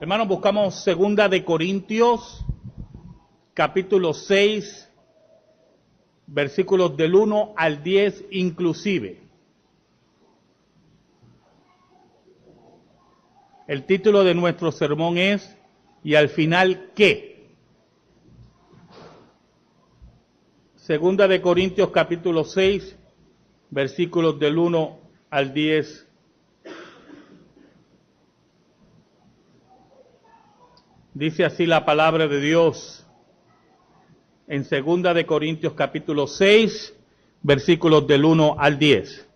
Hermanos, buscamos Segunda de Corintios, capítulo 6, versículos del 1 al 10 inclusive. El título de nuestro sermón es ¿y al final qué? Segunda de Corintios, capítulo 6, versículos del 1 al 10. Dice así la palabra de Dios en Segunda de Corintios capítulo 6, versículos del 1 al 10.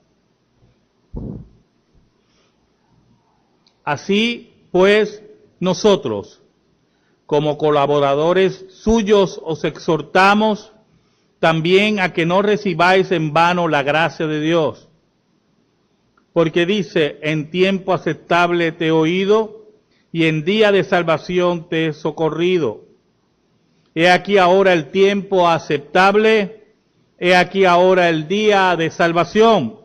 Así pues, nosotros, como colaboradores suyos, os exhortamos también a que no recibáis en vano la gracia de Dios. Porque dice, en tiempo aceptable te he oído, y en día de salvación te he socorrido. He aquí ahora el tiempo aceptable, he aquí ahora el día de salvación.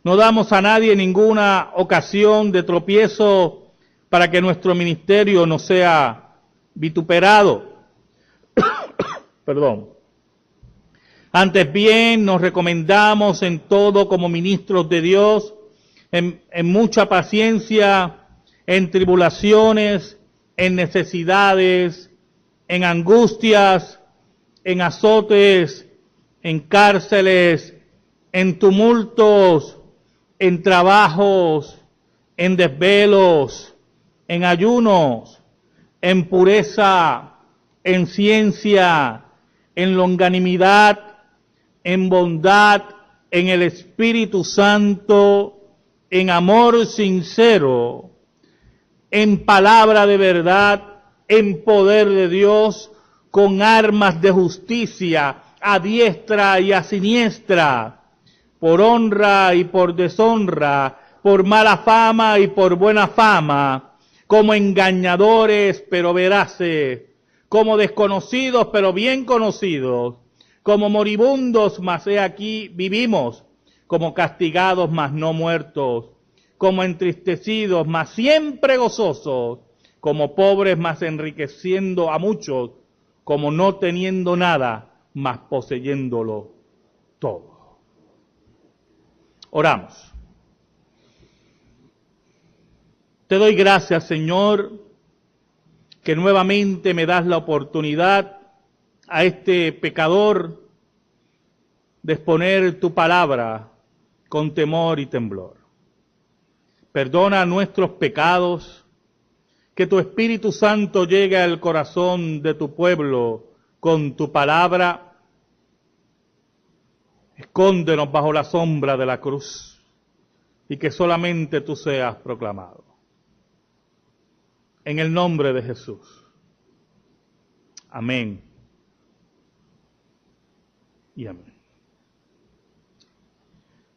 No damos a nadie ninguna ocasión de tropiezo para que nuestro ministerio no sea vituperado. Perdón. Antes bien nos recomendamos en todo como ministros de Dios, en mucha paciencia, en tribulaciones, en necesidades, en angustias, en azotes, en cárceles, en tumultos, en trabajos, en desvelos, en ayunos, en pureza, en ciencia, en longanimidad, en bondad, en el Espíritu Santo, en amor sincero, en palabra de verdad, en poder de Dios, con armas de justicia, a diestra y a siniestra, por honra y por deshonra, por mala fama y por buena fama, como engañadores pero veraces, como desconocidos pero bien conocidos, como moribundos, mas he aquí vivimos, como castigados, mas no muertos, como entristecidos, mas siempre gozosos, como pobres, mas enriqueciendo a muchos, como no teniendo nada, mas poseyéndolo todo. Oramos. Te doy gracias, Señor, que nuevamente me das la oportunidad a este pecador de exponer tu palabra con temor y temblor. Perdona nuestros pecados, que tu Espíritu Santo llegue al corazón de tu pueblo con tu palabra. Escóndenos bajo la sombra de la cruz y que solamente tú seas proclamado. En el nombre de Jesús. Amén. Y amén.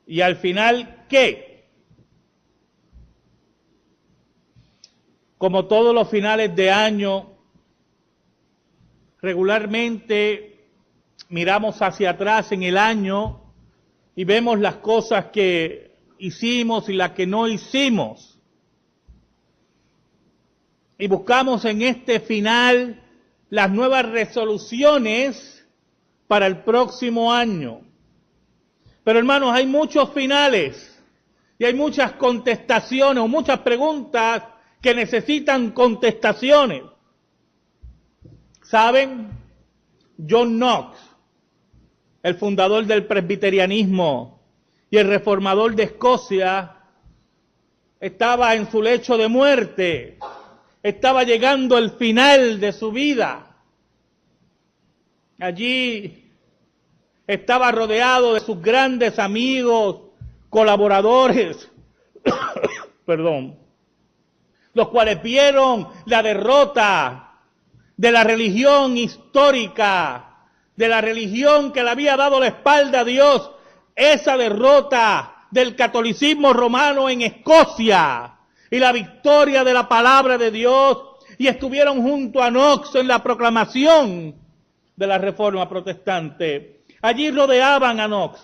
Y al final, ¿qué? Como todos los finales de año, regularmente miramos hacia atrás en el año y vemos las cosas que hicimos y las que no hicimos. Y buscamos en este final las nuevas resoluciones para el próximo año. Pero hermanos, hay muchos finales y hay muchas contestaciones o muchas preguntas que necesitan contestaciones. ¿Saben? John Knox, el fundador del presbiterianismo y el reformador de Escocia, estaba en su lecho de muerte, estaba llegando al final de su vida. Allí estaba rodeado de sus grandes amigos, colaboradores, los cuales vieron la derrota de la religión histórica, de la religión que le había dado la espalda a Dios, esa derrota del catolicismo romano en Escocia y la victoria de la palabra de Dios, y estuvieron junto a Knox en la proclamación de la Reforma Protestante. Allí rodeaban a Knox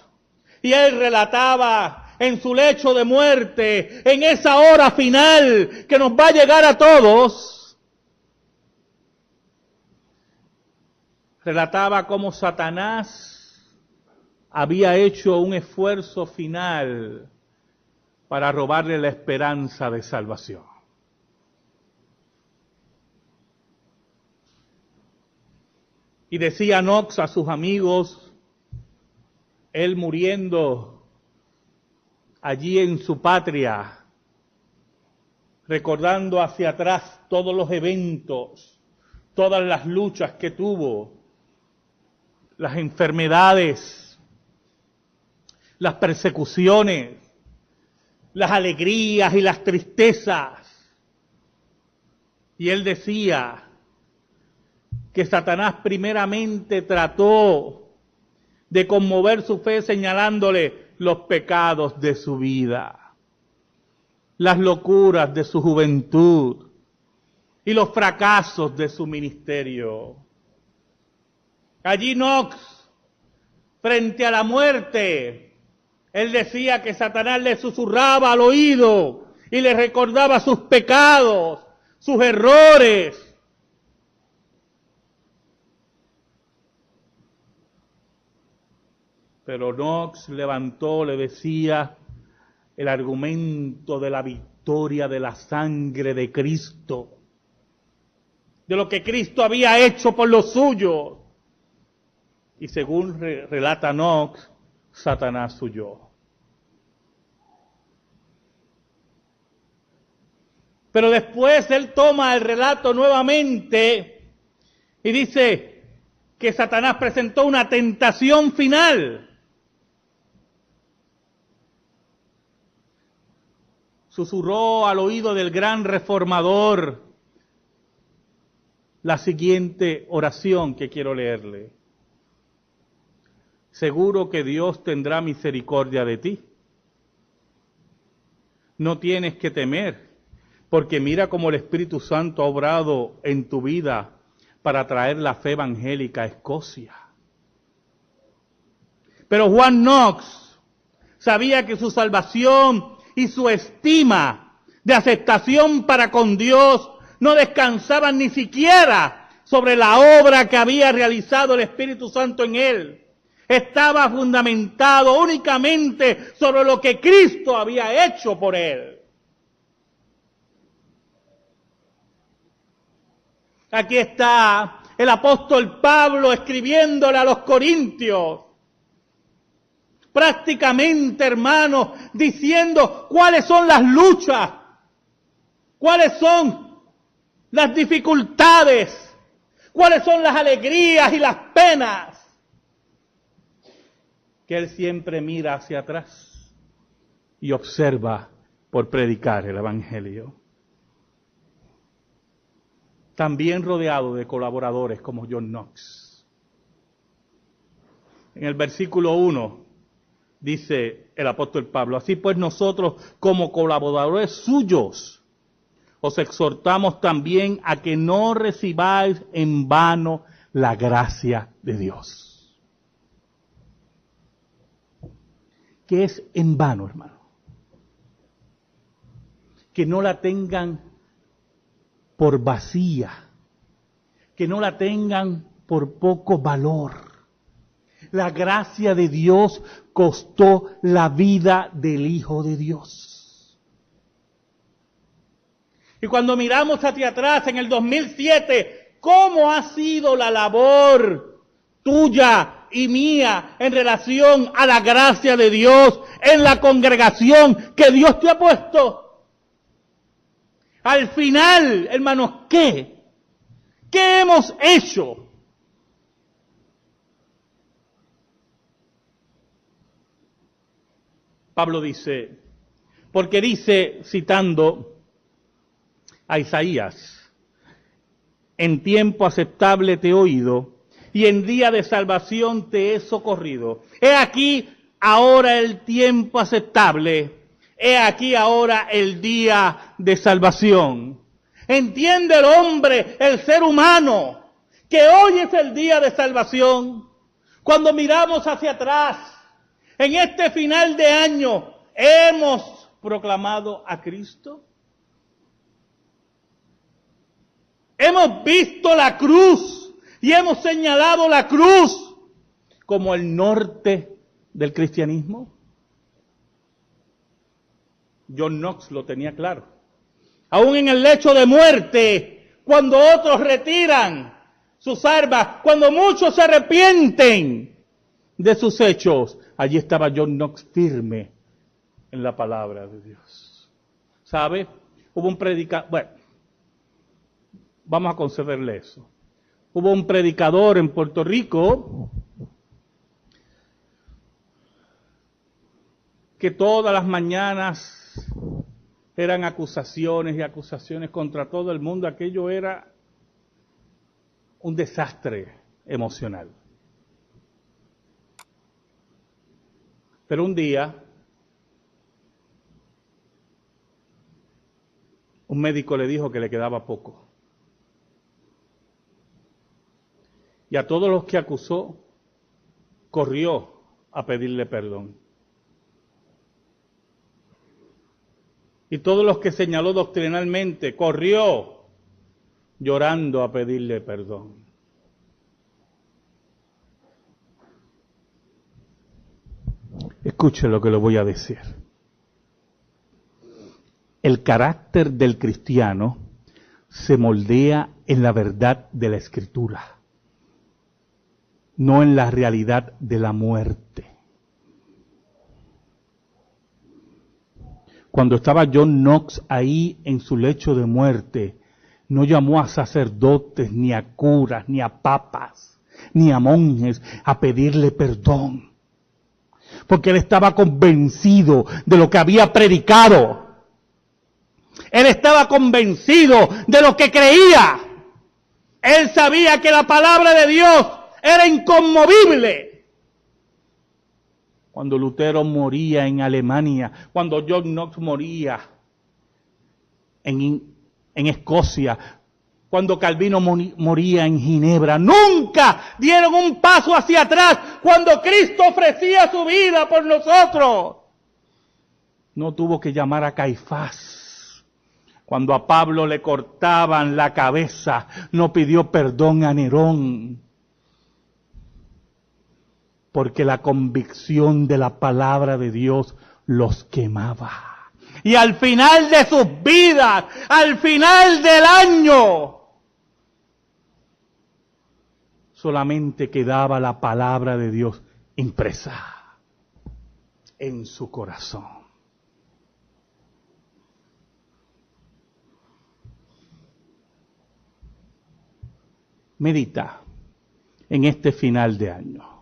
y él relataba en su lecho de muerte, en esa hora final que nos va a llegar a todos, relataba cómo Satanás había hecho un esfuerzo final para robarle la esperanza de salvación. Y decía Knox a sus amigos, él muriendo allí en su patria, recordando hacia atrás todos los eventos, todas las luchas que tuvo, las enfermedades, las persecuciones, las alegrías y las tristezas. Y él decía que Satanás primeramente trató de conmover su fe señalándole los pecados de su vida, las locuras de su juventud y los fracasos de su ministerio. Allí Knox, frente a la muerte, él decía que Satanás le susurraba al oído y le recordaba sus pecados, sus errores. Pero Knox levantó, le decía, el argumento de la victoria de la sangre de Cristo, de lo que Cristo había hecho por los suyos. Y según relata Knox, Satanás huyó. Pero después él toma el relato nuevamente y dice que Satanás presentó una tentación final. Susurró al oído del gran reformador la siguiente oración que quiero leerle. Seguro que Dios tendrá misericordia de ti. No tienes que temer, porque mira cómo el Espíritu Santo ha obrado en tu vida para traer la fe evangélica a Escocia. Pero Juan Knox sabía que su salvación y su estima de aceptación para con Dios no descansaban ni siquiera sobre la obra que había realizado el Espíritu Santo en él. Estaba fundamentado únicamente sobre lo que Cristo había hecho por él. Aquí está el apóstol Pablo escribiéndole a los corintios, prácticamente, hermanos, diciendo cuáles son las luchas, cuáles son las dificultades, cuáles son las alegrías y las penas, que él siempre mira hacia atrás y observa por predicar el Evangelio. También rodeado de colaboradores como John Knox. En el versículo 1 dice el apóstol Pablo, así pues nosotros como colaboradores suyos os exhortamos también a que no recibáis en vano la gracia de Dios. ¿Qué es en vano, hermano? Que no la tengan por vacía, que no la tengan por poco valor. La gracia de Dios costó la vida del Hijo de Dios. Y cuando miramos hacia atrás en el 2007, ¿cómo ha sido la labor tuya y mía en relación a la gracia de Dios en la congregación que Dios te ha puesto? Al final, hermanos, ¿qué? ¿Qué hemos hecho? Pablo dice, porque dice, citando a Isaías, en tiempo aceptable te he oído, y en día de salvación te he socorrido. He aquí ahora el tiempo aceptable, he aquí ahora el día de salvación. Entiende el hombre, el ser humano, que hoy es el día de salvación. Cuando miramos hacia atrás, en este final de año, ¿Hemos proclamado a Cristo? ¿Hemos visto la cruz y hemos señalado la cruz como el norte del cristianismo? John Knox lo tenía claro. Aún en el lecho de muerte, cuando otros retiran sus armas, cuando muchos se arrepienten de sus hechos, allí estaba John Knox firme en la palabra de Dios. ¿Sabe? Hubo un predicador, bueno, vamos a concederle eso. Hubo un predicador en Puerto Rico que todas las mañanas eran acusaciones y acusaciones contra todo el mundo. Aquello era un desastre emocional. Pero un día, un médico le dijo que le quedaba poco. Y a todos los que acusó, corrió a pedirle perdón. Y todos los que señaló doctrinalmente, corrió llorando a pedirle perdón. Escuche lo que le voy a decir. El carácter del cristiano se moldea en la verdad de la Escritura, no en la realidad de la muerte. Cuando estaba John Knox ahí en su lecho de muerte, no llamó a sacerdotes, ni a curas, ni a papas, ni a monjes a pedirle perdón. Porque él estaba convencido de lo que había predicado. Él estaba convencido de lo que creía. Él sabía que la palabra de Dios era inconmovible. Cuando Lutero moría en Alemania, cuando John Knox moría en Escocia, cuando Calvino moría en Ginebra, nunca dieron un paso hacia atrás cuando Cristo ofrecía su vida por nosotros. No tuvo que llamar a Caifás. Cuando a Pablo le cortaban la cabeza, no pidió perdón a Nerón. Porque la convicción de la palabra de Dios los quemaba. Y al final de sus vidas, al final del año, solamente quedaba la palabra de Dios impresa en su corazón. Medita en este final de año.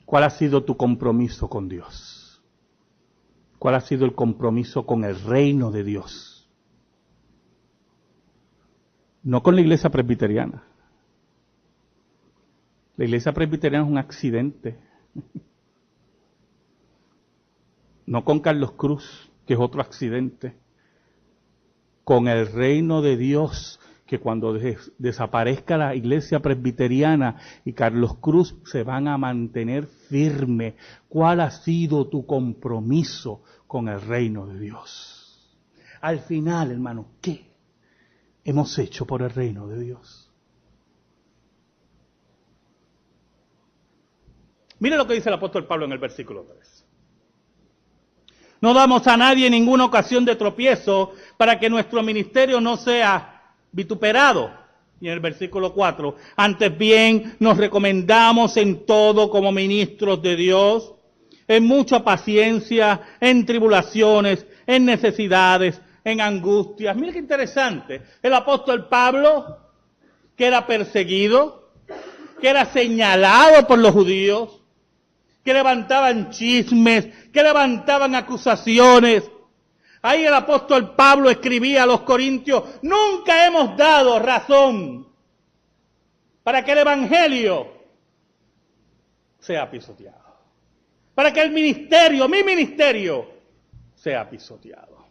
¿Cuál ha sido tu compromiso con Dios? ¿Cuál ha sido el compromiso con el reino de Dios? No con la iglesia presbiteriana. La iglesia presbiteriana es un accidente. No con Carlos Cruz, que es otro accidente. Con el reino de Dios, que cuando desaparezca la iglesia presbiteriana y Carlos Cruz se van a mantener firme. ¿Cuál ha sido tu compromiso con el reino de Dios? Al final, hermano, ¿qué hemos hecho por el reino de Dios? Mire lo que dice el apóstol Pablo en el versículo 3. No damos a nadie ninguna ocasión de tropiezo para que nuestro ministerio no sea vituperado. Y en el versículo 4, antes bien nos recomendamos en todo como ministros de Dios, en mucha paciencia, en tribulaciones, en necesidades, en angustias. Mira qué interesante. El apóstol Pablo, que era perseguido, que era señalado por los judíos, que levantaban chismes, que levantaban acusaciones. Ahí el apóstol Pablo escribía a los corintios: nunca hemos dado razón para que el evangelio sea pisoteado, para que el ministerio, mi ministerio, sea pisoteado.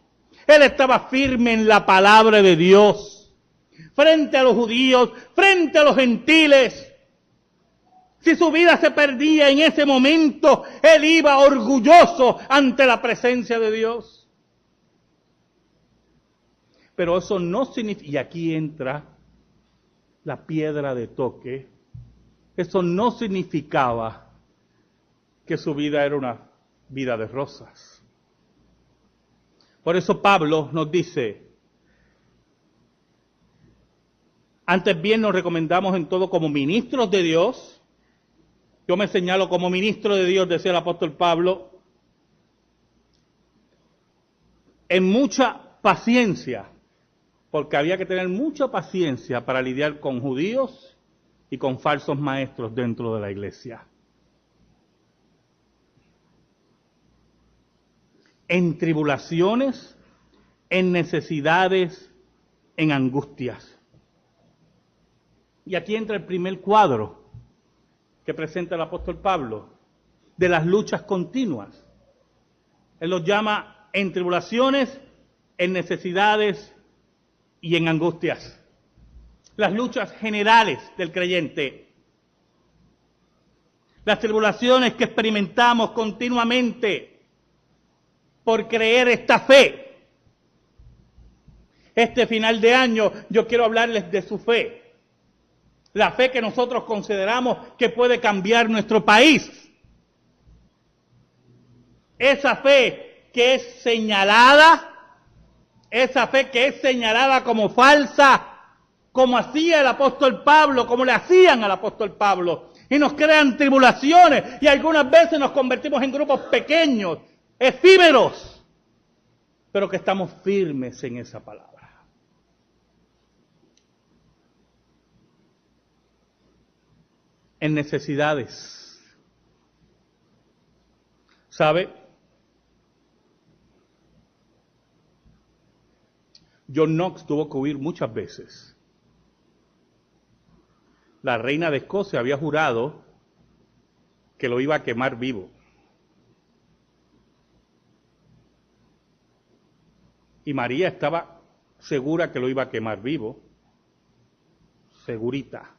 Él estaba firme en la palabra de Dios, frente a los judíos, frente a los gentiles. Si su vida se perdía en ese momento, él iba orgulloso ante la presencia de Dios. Pero eso no significa, y aquí entra la piedra de toque, eso no significaba que su vida era una vida de rosas. Por eso Pablo nos dice, antes bien nos recomendamos en todo como ministros de Dios. Yo me señalo como ministro de Dios, decía el apóstol Pablo, en mucha paciencia, porque había que tener mucha paciencia para lidiar con judíos y con falsos maestros dentro de la iglesia. En tribulaciones, en necesidades, en angustias. Y aquí entra el primer cuadro que presenta el apóstol Pablo, de las luchas continuas. Él los llama en tribulaciones, en necesidades y en angustias. Las luchas generales del creyente. Las tribulaciones que experimentamos continuamente por creer esta fe. Este final de año yo quiero hablarles de su fe. La fe que nosotros consideramos que puede cambiar nuestro país. Esa fe que es señalada, como falsa, como hacía el apóstol Pablo, como le hacían al apóstol Pablo. Y nos crean tribulaciones y algunas veces nos convertimos en grupos pequeños, efímeros, pero que estamos firmes en esa palabra. En necesidades. ¿Sabe? John Knox tuvo que huir muchas veces. La reina de Escocia había jurado que lo iba a quemar vivo. Y María estaba segura que lo iba a quemar vivo. Segurita.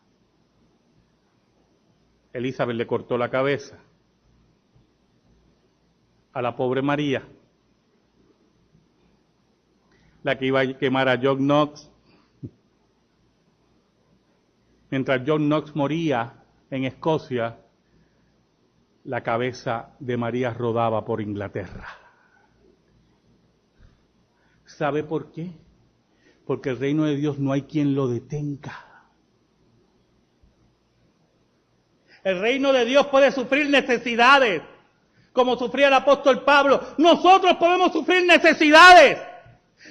Elizabeth le cortó la cabeza a la pobre María, la que iba a quemar a John Knox. Mientras John Knox moría en Escocia, la cabeza de María rodaba por Inglaterra. ¿Sabe por qué? Porque el reino de Dios no hay quien lo detenga. El reino de Dios puede sufrir necesidades, como sufría el apóstol Pablo. Nosotros podemos sufrir necesidades,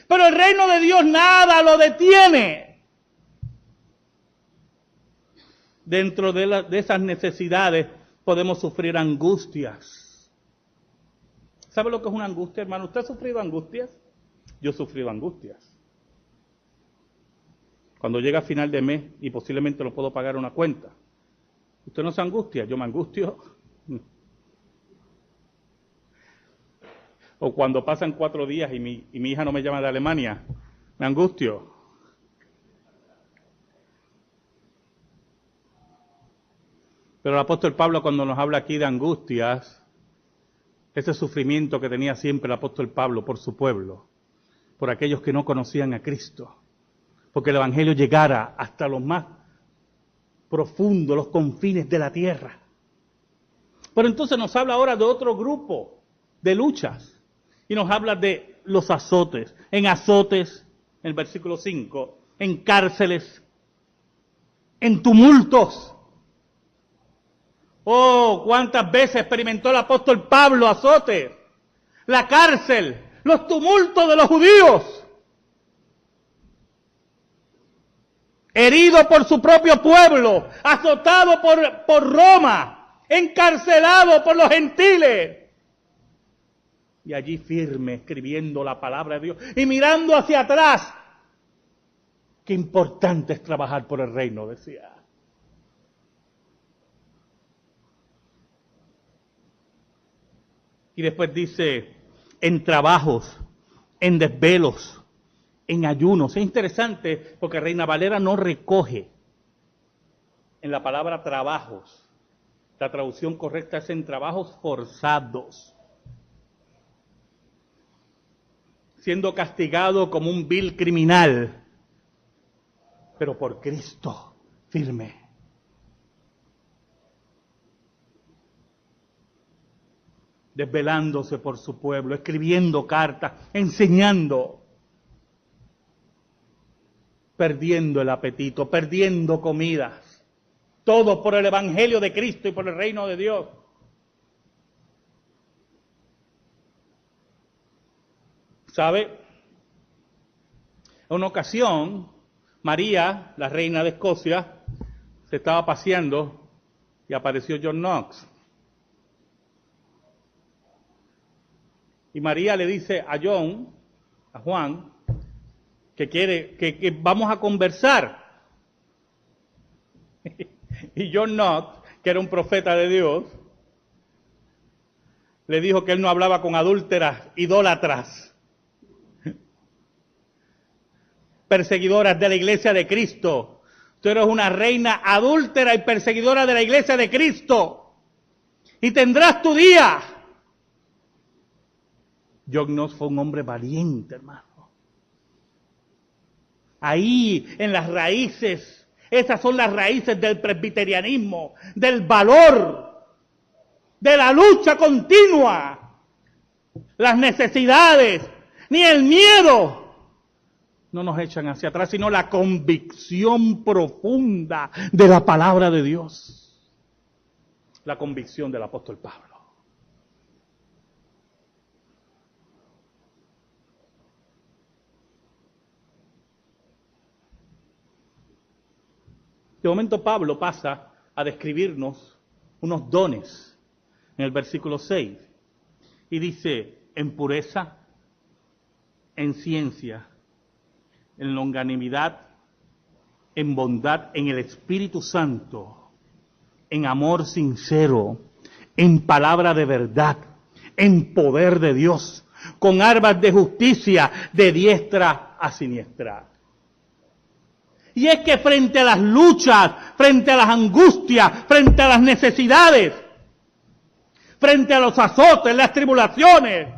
pero el reino de Dios nada lo detiene. Dentro de esas necesidades podemos sufrir angustias. ¿Sabe lo que es una angustia, hermano? ¿Usted ha sufrido angustias? Yo he sufrido angustias. Cuando llega a final de mes y posiblemente no puedo pagar una cuenta. ¿Usted no se angustia? Yo me angustio. O cuando pasan 4 días y mi hija no me llama de Alemania, me angustio. Pero el apóstol Pablo, cuando nos habla aquí de angustias, ese sufrimiento que tenía siempre el apóstol Pablo por su pueblo, por aquellos que no conocían a Cristo, porque el evangelio llegara hasta los más profundos, los confines de la tierra. Pero entonces nos habla ahora de otro grupo de luchas, y nos habla de los azotes, en el versículo 5, en cárceles, en tumultos. Oh, cuántas veces experimentó el apóstol Pablo azotes, la cárcel, los tumultos de los judíos. Herido por su propio pueblo, azotado por Roma, encarcelado por los gentiles. Y allí firme, escribiendo la palabra de Dios y mirando hacia atrás. Qué importante es trabajar por el reino, decía. Y después dice, en trabajos, en desvelos, en ayunos. Es interesante porque Reina Valera no recoge en la palabra trabajos La traducción correcta es en trabajos forzados, siendo castigado como un vil criminal, pero por Cristo, firme. Desvelándose por su pueblo, escribiendo cartas, enseñando, perdiendo el apetito, perdiendo comidas, todo por el Evangelio de Cristo y por el reino de Dios. ¿Sabe? En una ocasión, María, la reina de Escocia, se estaba paseando y apareció John Knox. Y María le dice a Juan, que vamos a conversar. Y John Knox, que era un profeta de Dios, le dijo que él no hablaba con adúlteras, idólatras, perseguidoras de la iglesia de Cristo. Tú eres una reina adúltera y perseguidora de la iglesia de Cristo. Y tendrás tu día. John Knox fue un hombre valiente, hermano. Ahí, en las raíces, esas son las raíces del presbiterianismo, del valor, de la lucha continua. Las necesidades, ni el miedo no nos echan hacia atrás, sino la convicción profunda de la palabra de Dios. La convicción del apóstol Pablo. De momento Pablo pasa a describirnos unos dones en el versículo 6 y dice: en pureza, en ciencia, en longanimidad, en bondad, en el Espíritu Santo, en amor sincero, en palabra de verdad, en poder de Dios, con armas de justicia de diestra a siniestra. Y es que frente a las luchas, frente a las angustias, frente a las necesidades, frente a los azotes, las tribulaciones,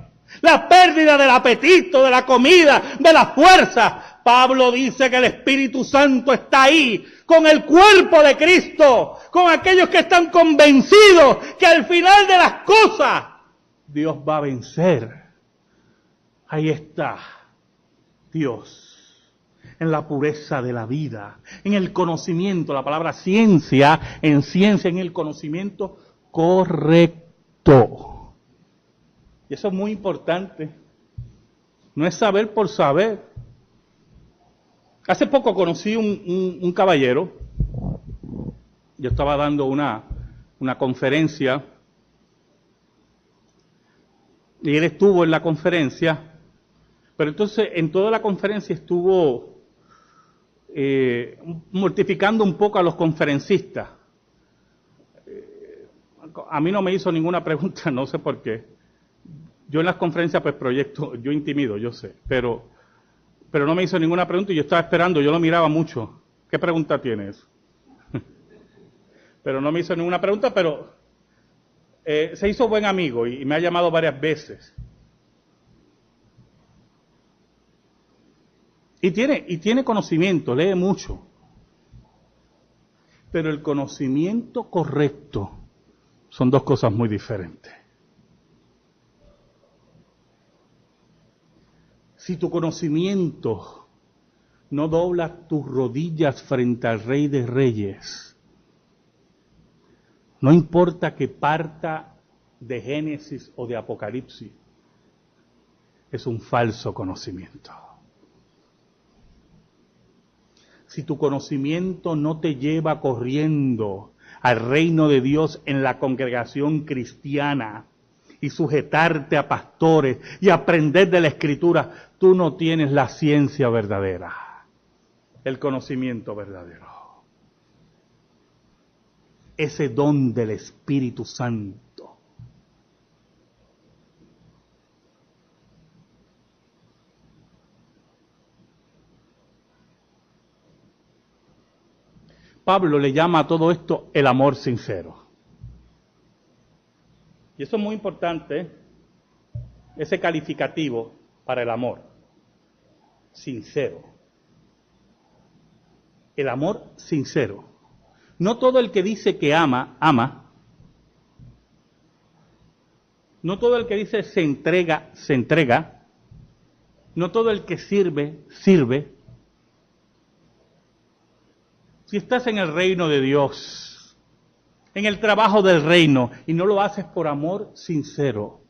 la pérdida del apetito, de la comida, de la fuerza, Pablo dice que el Espíritu Santo está ahí, con el cuerpo de Cristo, con aquellos que están convencidos que al final de las cosas, Dios va a vencer. Ahí está Dios. En la pureza de la vida, en el conocimiento, la palabra ciencia, en el conocimiento correcto. Y eso es muy importante. No es saber por saber. Hace poco conocí un caballero. Yo estaba dando una conferencia y él estuvo en la conferencia, pero entonces en toda la conferencia estuvo mortificando un poco a los conferencistas. A mí no me hizo ninguna pregunta, no sé por qué. Yo en las conferencias pues proyecto, yo intimido, yo sé, pero no me hizo ninguna pregunta y yo estaba esperando, yo lo miraba mucho. ¿Qué pregunta tienes? Pero no me hizo ninguna pregunta, pero se hizo buen amigo y me ha llamado varias veces. Y tiene conocimiento, lee mucho. Pero el conocimiento correcto son dos cosas muy diferentes. Si tu conocimiento no dobla tus rodillas frente al Rey de Reyes, no importa que parta de Génesis o de Apocalipsis, es un falso conocimiento. Si tu conocimiento no te lleva corriendo al reino de Dios en la congregación cristiana y sujetarte a pastores y aprender de la Escritura, tú no tienes la ciencia verdadera, el conocimiento verdadero. Ese don del Espíritu Santo. Pablo le llama a todo esto el amor sincero. Y eso es muy importante, ese calificativo para el amor. Sincero. El amor sincero. No todo el que dice que ama, ama. No todo el que dice se entrega, se entrega. No todo el que sirve, sirve. Si estás en el reino de Dios, en el trabajo del reino, y no lo haces por amor sincero,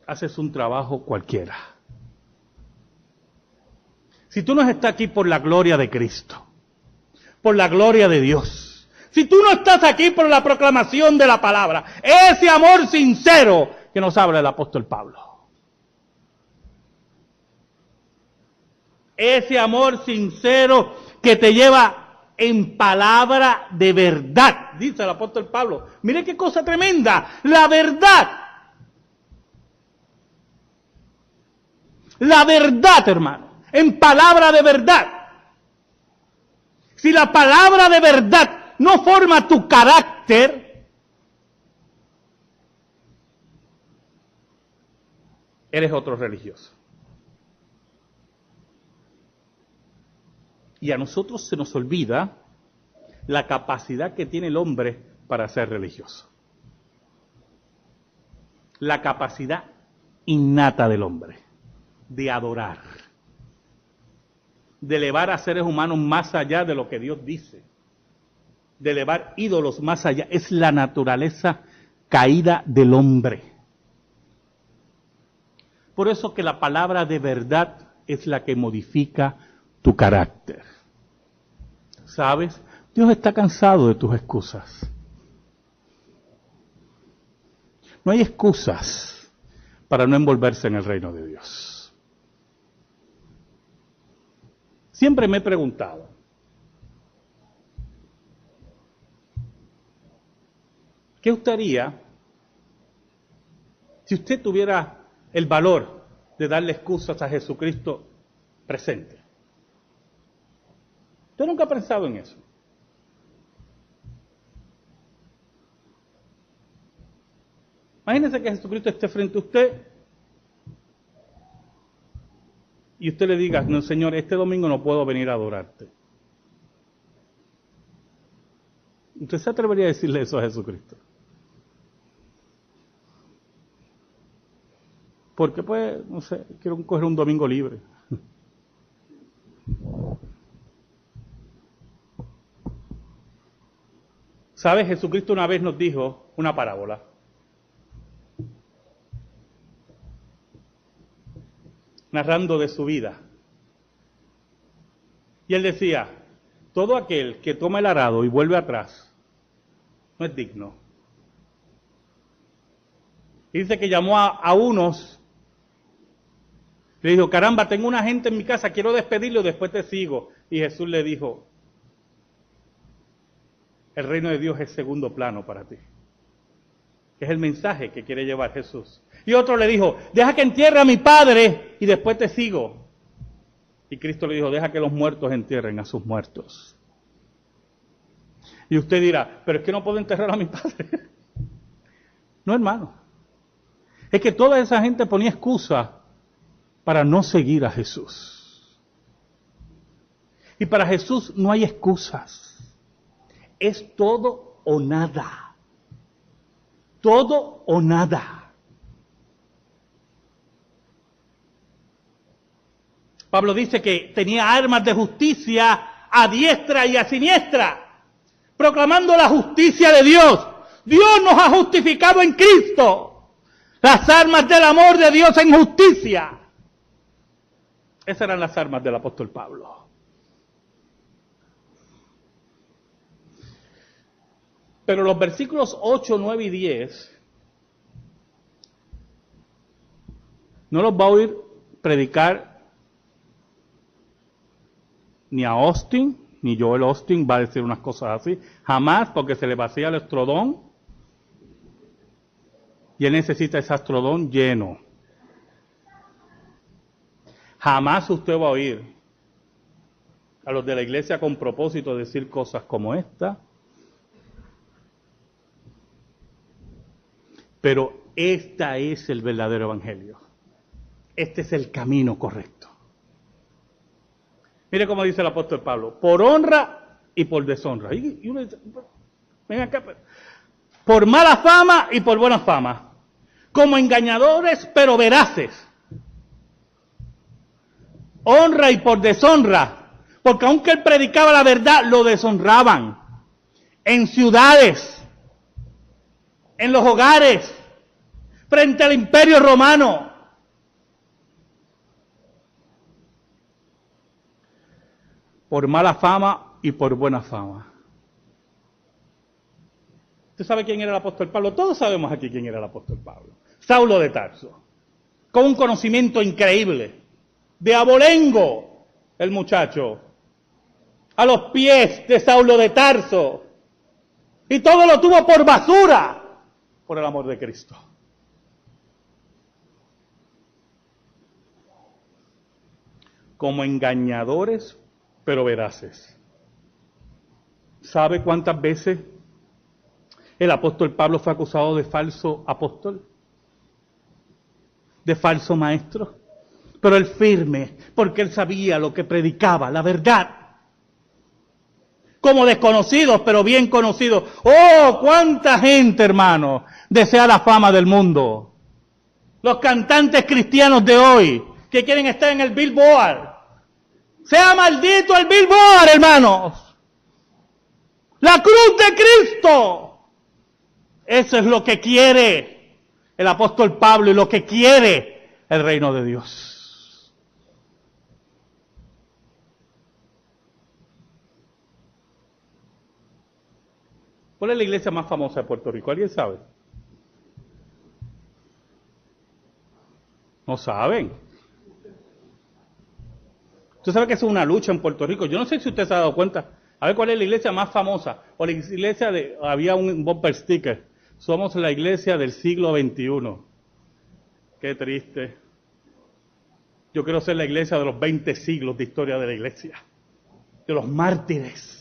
haces un trabajo cualquiera. Si tú no estás aquí por la gloria de Cristo, por la gloria de Dios, si tú no estás aquí por la proclamación de la palabra, ese amor sincero que nos habla el apóstol Pablo, ese amor sincero que te lleva en palabra de verdad, dice el apóstol Pablo. Mire qué cosa tremenda, la verdad. La verdad, hermano, en palabra de verdad. Si la palabra de verdad no forma tu carácter, eres otro religioso. Y a nosotros se nos olvida la capacidad que tiene el hombre para ser religioso. La capacidad innata del hombre de adorar, de elevar a seres humanos más allá de lo que Dios dice, de elevar ídolos más allá. Es la naturaleza caída del hombre. Por eso que la palabra de verdad es la que modifica tu carácter. ¿Sabes? Dios está cansado de tus excusas. No hay excusas para no envolverse en el reino de Dios. Siempre me he preguntado, ¿qué usted haría si usted tuviera el valor de darle excusas a Jesucristo presente? ¿Usted nunca ha pensado en eso? Imagínese que Jesucristo esté frente a usted y usted le diga, no, Señor, este domingo no puedo venir a adorarte. ¿Usted se atrevería a decirle eso a Jesucristo? Porque pues, no sé, quiero coger un domingo libre. ¿Sabes? Jesucristo una vez nos dijo una parábola. Narrando de su vida. Y él decía, todo aquel que toma el arado y vuelve atrás, no es digno. Y dice que llamó a unos, le dijo, caramba, tengo una gente en mi casa, quiero despedirlo, después te sigo. Y Jesús le dijo, el reino de Dios es segundo plano para ti. Es el mensaje que quiere llevar Jesús. Y otro le dijo, deja que entierre a mi padre y después te sigo. Y Cristo le dijo, deja que los muertos entierren a sus muertos. Y usted dirá, pero es que no puedo enterrar a mi padre. No, hermano. Es que toda esa gente ponía excusa para no seguir a Jesús. Y para Jesús no hay excusas. Es todo o nada. Todo o nada. Pablo dice que tenía armas de justicia a diestra y a siniestra, proclamando la justicia de Dios. Dios nos ha justificado en Cristo. Las armas del amor de Dios en justicia. Esas eran las armas del apóstol Pablo. Pero los versículos 8, 9 y 10 no los va a oír predicar ni a Austin, ni Joel Austin va a decir unas cosas así. Jamás, porque se le vacía el estrodón y él necesita ese estrodón lleno. Jamás usted va a oír a los de la iglesia con propósito decir cosas como esta. Pero este es el verdadero evangelio. Este es el camino correcto. Mire cómo dice el apóstol Pablo, por honra y por deshonra. Y uno dice, ven acá, por mala fama y por buena fama, como engañadores pero veraces. Honra y por deshonra, porque aunque él predicaba la verdad, lo deshonraban. En ciudades, en los hogares, frente al imperio romano. Por mala fama y por buena fama. ¿Usted sabe quién era el apóstol Pablo? Todos sabemos aquí quién era el apóstol Pablo. Saulo de Tarso. Con un conocimiento increíble. De abolengo, el muchacho. A los pies de Saulo de Tarso. Y todo lo tuvo por basura. Por el amor de Cristo. Como engañadores, pero veraces. ¿Sabe cuántas veces el apóstol Pablo fue acusado de falso apóstol? De falso maestro. Pero él firme, porque él sabía lo que predicaba, la verdad. Como desconocidos, pero bien conocidos. ¡Oh, cuánta gente, hermano, desea la fama del mundo! Los cantantes cristianos de hoy, que quieren estar en el Billboard. ¡Sea maldito el Billboard, hermanos! ¡La cruz de Cristo! Eso es lo que quiere el apóstol Pablo y lo que quiere el reino de Dios. ¿Cuál es la iglesia más famosa de Puerto Rico? ¿Alguien sabe? No saben. Usted sabe que eso es una lucha en Puerto Rico. Yo no sé si usted se ha dado cuenta. A ver cuál es la iglesia más famosa. O la iglesia de... Había un bumper sticker. Somos la iglesia del siglo XXI. Qué triste. Yo quiero ser la iglesia de los 20 siglos de historia de la iglesia. De los mártires.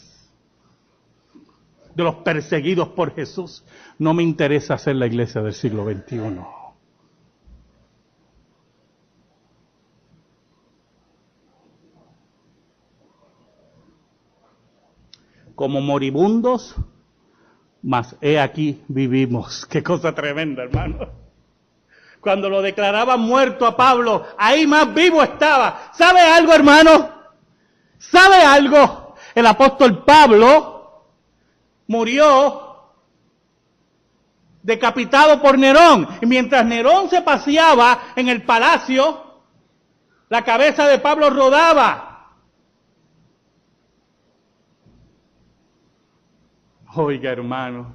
De los perseguidos por Jesús. No me interesa ser la iglesia del siglo XXI. Como moribundos, mas he aquí vivimos. Qué cosa tremenda, hermano. Cuando lo declaraban muerto a Pablo, ahí más vivo estaba. ¿Sabe algo, hermano? ¿Sabe algo? El apóstol Pablo murió decapitado por Nerón. Y mientras Nerón se paseaba en el palacio, la cabeza de Pablo rodaba. Oiga, hermano,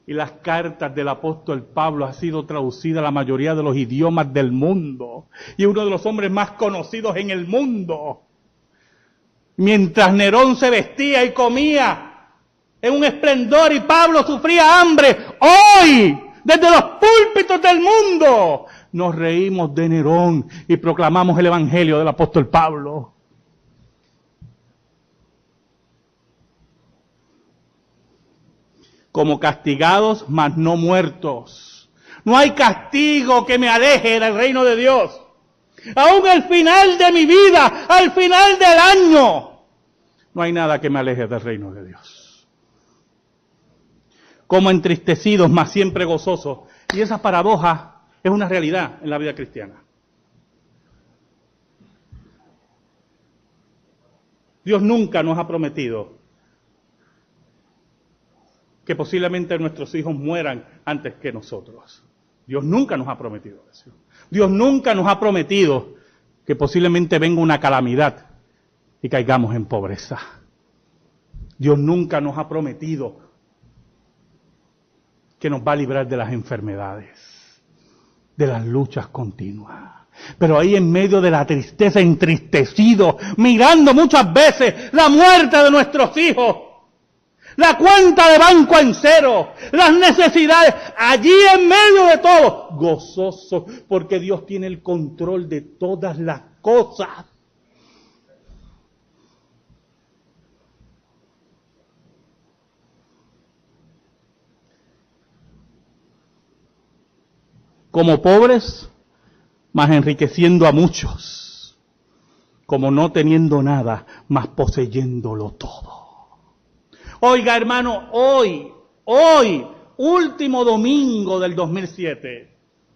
y las cartas del apóstol Pablo han sido traducidas a la mayoría de los idiomas del mundo. Y uno de los hombres más conocidos en el mundo. Mientras Nerón se vestía y comía en un esplendor y Pablo sufría hambre, hoy, desde los púlpitos del mundo, nos reímos de Nerón y proclamamos el evangelio del apóstol Pablo. Como castigados, mas no muertos. No hay castigo que me aleje del reino de Dios. Aún al final de mi vida, al final del año, no hay nada que me aleje del reino de Dios. Como entristecidos, mas siempre gozosos. Y esa paradoja es una realidad en la vida cristiana. Dios nunca nos ha prometido que posiblemente nuestros hijos mueran antes que nosotros. Dios nunca nos ha prometido eso. Dios nunca nos ha prometido que posiblemente venga una calamidad y caigamos en pobreza. Dios nunca nos ha prometido que nos va a librar de las enfermedades, de las luchas continuas. Pero ahí en medio de la tristeza, entristecido, mirando muchas veces la muerte de nuestros hijos, la cuenta de banco en cero, las necesidades, allí en medio de todo, gozoso, porque Dios tiene el control de todas las cosas. como pobres, mas enriqueciendo a muchos, como no teniendo nada, mas poseyéndolo todo. Oiga, hermano, hoy, último domingo del 2007,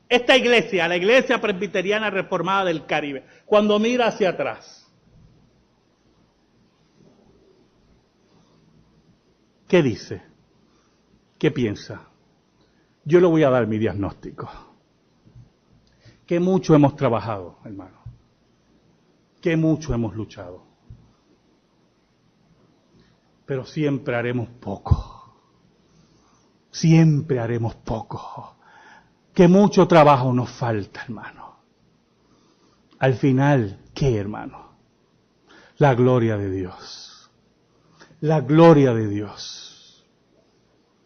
esta iglesia, la Iglesia Presbiteriana Reformada del Caribe, cuando mira hacia atrás, ¿qué dice? ¿Qué piensa? Yo le voy a dar mi diagnóstico. Que mucho hemos trabajado, hermano. Que mucho hemos luchado. Pero siempre haremos poco. Siempre haremos poco. Que mucho trabajo nos falta, hermano. Al final, ¿qué, hermano? La gloria de Dios. La gloria de Dios.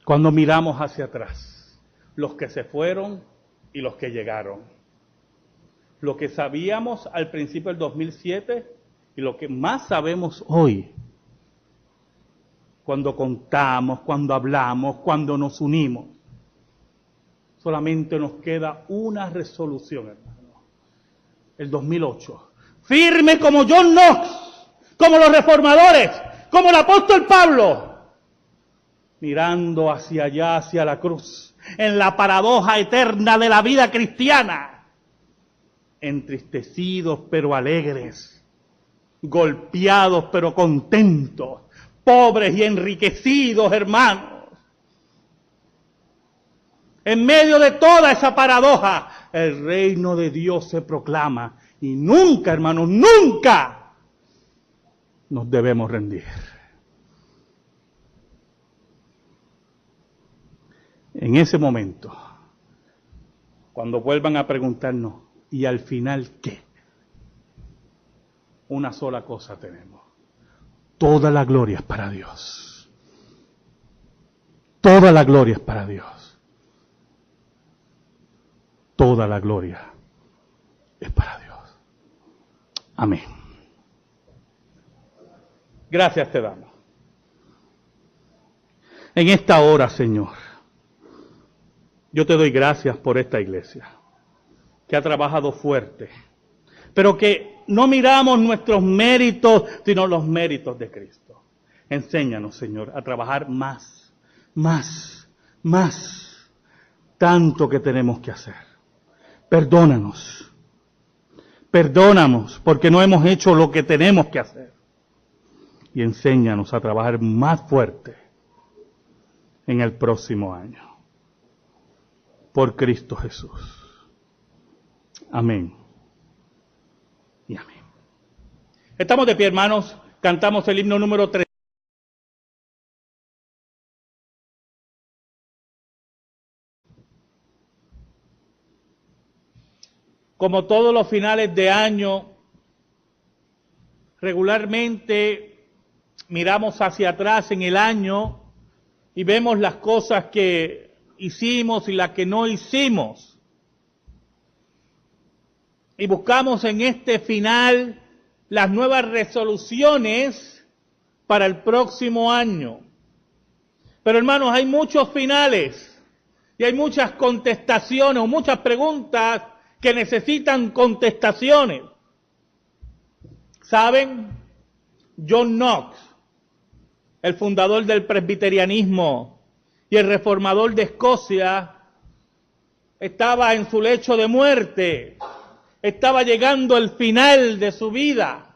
Cuando miramos hacia atrás, los que se fueron y los que llegaron. Lo que sabíamos al principio del 2007 y lo que más sabemos hoy. Cuando contamos, cuando hablamos, cuando nos unimos. Solamente nos queda una resolución, hermano. El 2008. Firme como John Knox, como los reformadores, como el apóstol Pablo. Mirando hacia allá, hacia la cruz, en la paradoja eterna de la vida cristiana. Entristecidos pero alegres, golpeados pero contentos, pobres y enriquecidos, hermanos. En medio de toda esa paradoja, el reino de Dios se proclama y nunca, hermanos, nunca nos debemos rendir. En ese momento, cuando vuelvan a preguntarnos, ¿y al final qué? Una sola cosa tenemos. Toda la gloria es para Dios. Toda la gloria es para Dios. Toda la gloria es para Dios. Amén. Gracias te damos. En esta hora, Señor, yo te doy gracias por esta iglesia que ha trabajado fuerte, pero que no miramos nuestros méritos, sino los méritos de Cristo. Enséñanos, Señor, a trabajar más, tanto que tenemos que hacer. Perdónanos, porque no hemos hecho lo que tenemos que hacer. Y enséñanos a trabajar más fuerte en el próximo año. Por Cristo Jesús. Amén. Y amén. Estamos de pie, hermanos. Cantamos el himno número 3. Como todos los finales de año, regularmente miramos hacia atrás en el año y vemos las cosas que hicimos y las que no hicimos. Y buscamos en este final las nuevas resoluciones para el próximo año. Pero hermanos, hay muchos finales y hay muchas contestaciones o muchas preguntas que necesitan contestaciones. ¿Saben? John Knox, el fundador del presbiterianismo y el reformador de Escocia, estaba en su lecho de muerte. Estaba llegando el final de su vida.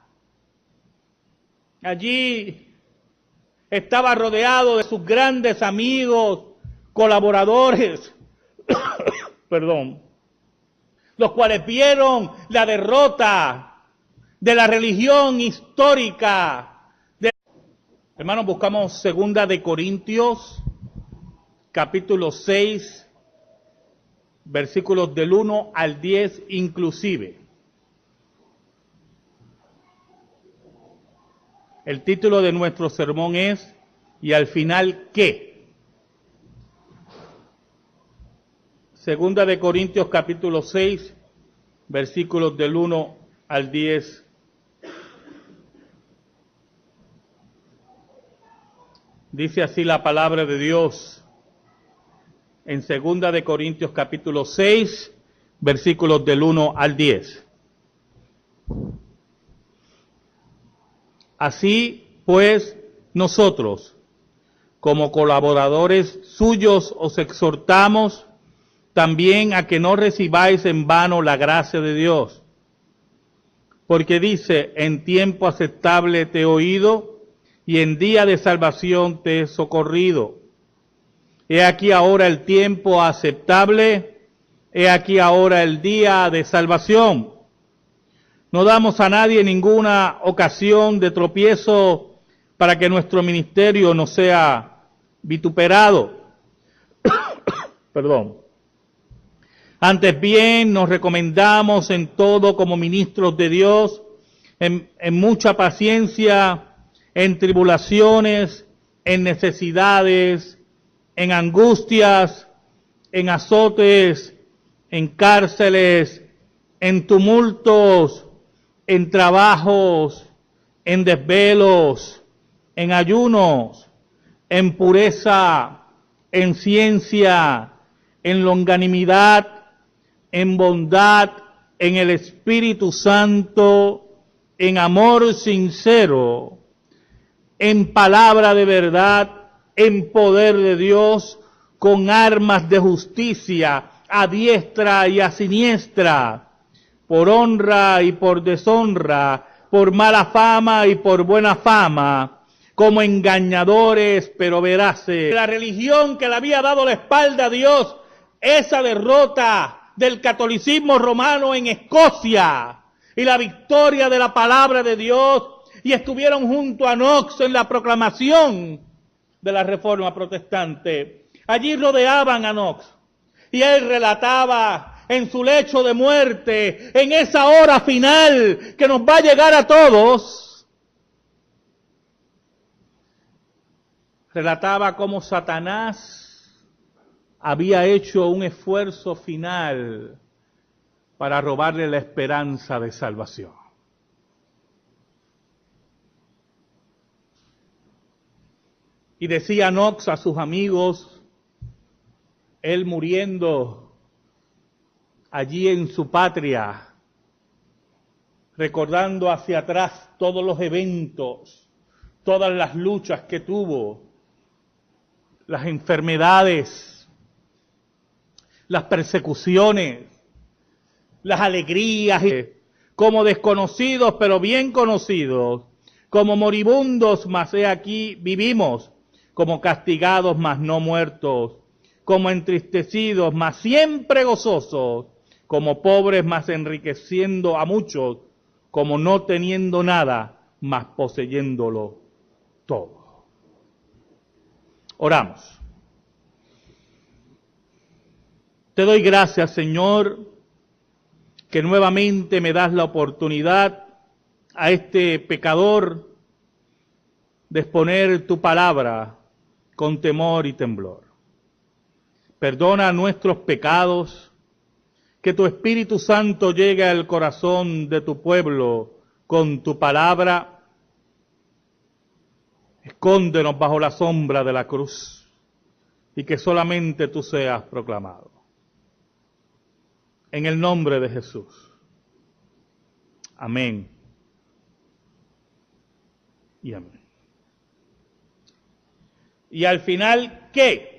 Allí estaba rodeado de sus grandes amigos, colaboradores, los cuales vieron la derrota de la religión histórica. Hermanos, buscamos 2 de Corintios, capítulo 6, versículos del 1 al 10 inclusive. El título de nuestro sermón es ¿y al final qué? 2 de Corintios capítulo 6, versículos del 1 al 10. Dice así la palabra de Dios. En 2 de Corintios capítulo 6, versículos del 1 al 10. Así pues, nosotros, como colaboradores suyos, os exhortamos también a que no recibáis en vano la gracia de Dios. Porque dice, en tiempo aceptable te he oído, y en día de salvación te he socorrido. He aquí ahora el tiempo aceptable, he aquí ahora el día de salvación. No damos a nadie ninguna ocasión de tropiezo para que nuestro ministerio no sea vituperado. Perdón. Antes bien, nos recomendamos en todo como ministros de Dios, en mucha paciencia, en tribulaciones, en necesidades, en angustias, en azotes, en cárceles, en tumultos, en trabajos, en desvelos, en ayunos, en pureza, en ciencia, en longanimidad, en bondad, en el Espíritu Santo, en amor sincero, en palabra de verdad, en poder de Dios, con armas de justicia, a diestra y a siniestra, por honra y por deshonra, por mala fama y por buena fama, como engañadores pero veraces. La religión que le había dado la espalda a Dios, esa derrota del catolicismo romano en Escocia y la victoria de la palabra de Dios, y estuvieron junto a Knox en la proclamación de la Reforma Protestante. Allí rodeaban a Knox y él relataba en su lecho de muerte, en esa hora final que nos va a llegar a todos, relataba cómo Satanás había hecho un esfuerzo final para robarle la esperanza de salvación. Y decía Knox a sus amigos, él muriendo allí en su patria, recordando hacia atrás todos los eventos, todas las luchas que tuvo, las enfermedades, las persecuciones, las alegrías, como desconocidos pero bien conocidos, como moribundos, mas he aquí vivimos, como castigados, mas no muertos, como entristecidos, mas siempre gozosos, como pobres, mas enriqueciendo a muchos, como no teniendo nada, mas poseyéndolo todo. Oramos. Te doy gracias, Señor, que nuevamente me das la oportunidad a este pecador de exponer tu palabra con temor y temblor. Perdona nuestros pecados, que tu Espíritu Santo llegue al corazón de tu pueblo con tu palabra. Escóndenos bajo la sombra de la cruz y que solamente tú seas proclamado. En el nombre de Jesús. Amén. Y amén. Y al final, ¿qué?